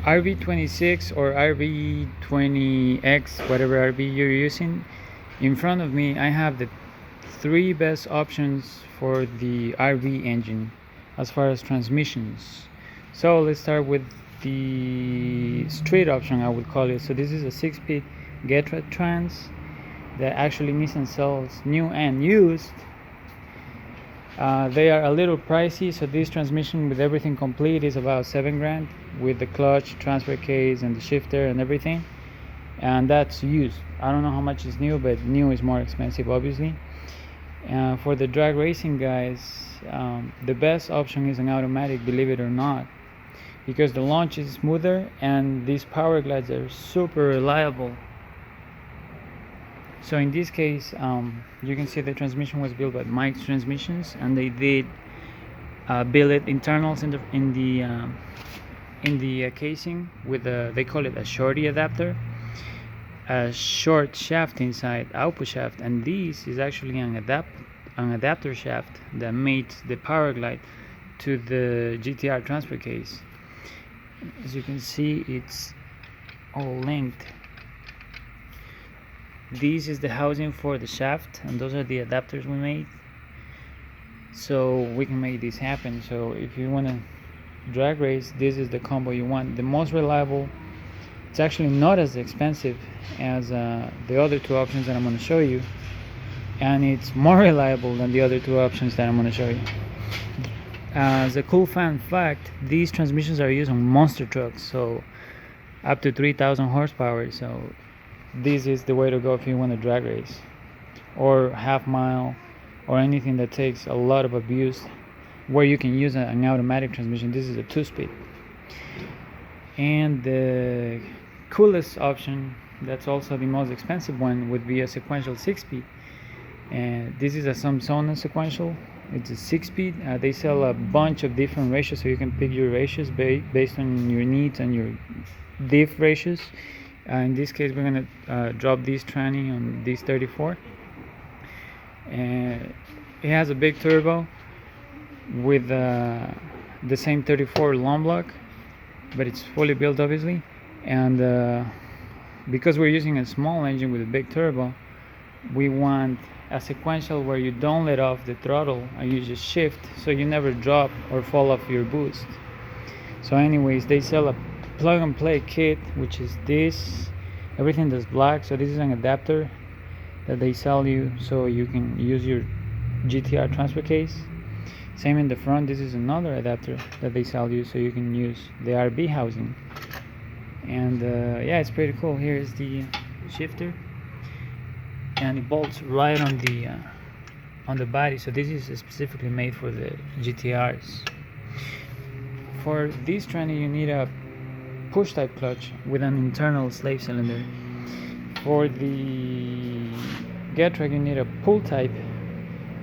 RV26 or RV20X, whatever RV you're using. In front of me I have the three best options for the RV engine as far as transmissions. So let's start with the street option, I would call it. So this is a 6-speed Getra Trans that actually Nissan sells new and used. They are a little pricey, so this transmission with everything complete is about $7,000 with the clutch, transfer case, and the shifter and everything. And that's used. I don't know how much is new, but new is more expensive, obviously. For the drag racing guys, the best option is an automatic, believe it or not, because the launch is smoother and these power glides are super reliable. So in this case, you can see the transmission was built by Mike's Transmissions, and they did billet internals in the casing with they call it a shorty adapter, a short shaft inside, output shaft, and this is actually an adapter shaft that mates the power glide to the GTR transfer case. As you can see, it's all linked. This is the housing for the shaft, and those are the adapters we made, so we can make this happen. So if you want to drag race, this is the combo you want. The most reliable. It's actually not as expensive as the other two options that I'm going to show you, and it's more reliable than the other two options that I'm going to show you. As a cool fun fact, these transmissions are used on monster trucks, so up to 3,000 horsepower. So this is the way to go if you want to drag race or half mile or anything that takes a lot of abuse, where you can use an automatic transmission. This is a 2-speed. And the coolest option, that's also the most expensive one, would be a sequential 6-speed. And this is a Samsona sequential. It's a 6-speed. They sell a bunch of different ratios, so you can pick your ratios based on your needs and your diff ratios. In this case, we're going to drop this tranny on this 34. And it has a big turbo with the same 34 long block, but it's fully built, obviously. And because we're using a small engine with a big turbo, we want a sequential where you don't let off the throttle and you just shift, so you never drop or fall off your boost. So anyways, they sell a plug and play kit, which is this, everything that's black. So this is an adapter that they sell you, so you can use your GTR transfer case. Same in the front, this is another adapter that they sell you, so you can use the RB housing. And yeah, it's pretty cool. Here is the shifter, and it bolts right on the body. So this is specifically made for the GTRs. For this tranny, you need a push type clutch with an internal slave cylinder. For the Getra, you need a pull type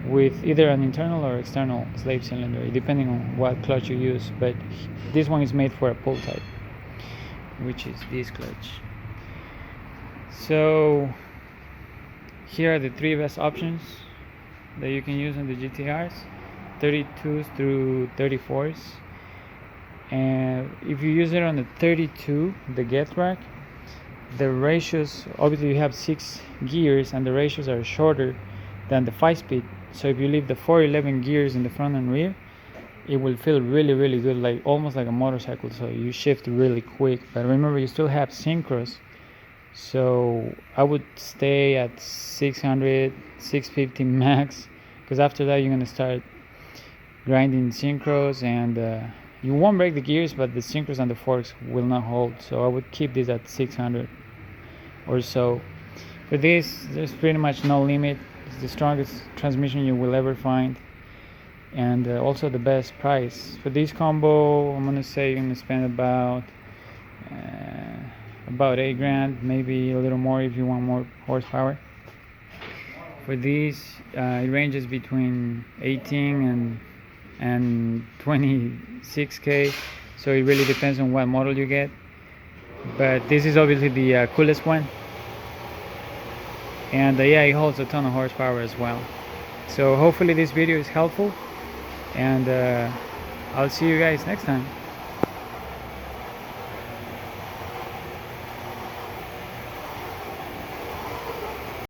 with either an internal or external slave cylinder, depending on what clutch you use, but this one is made for a pull type, which is this clutch. So here are the three best options that you can use on the GTRs, 32s through 34s. And if you use it on the 32, the get rack, the ratios, obviously you have 6 gears and the ratios are shorter than the 5-speed. So if you leave the 411 gears in the front and rear, it will feel really, really good, like almost like a motorcycle. So you shift really quick, but remember, you still have synchros. So I would stay at 600, 650 max, because after that you're gonna start grinding synchros, and you won't break the gears, but the synchros and the forks will not hold. So I would keep this at 600 or so. For this, there's pretty much no limit. It's the strongest transmission you will ever find, and also the best price. For this combo, I'm gonna say you're gonna spend about $8,000, maybe a little more if you want more horsepower. For these, it ranges between 18 and 26k, so it really depends on what model you get, but this is obviously the coolest one. And yeah, it holds a ton of horsepower as well. So hopefully this video is helpful, and I'll see you guys next time.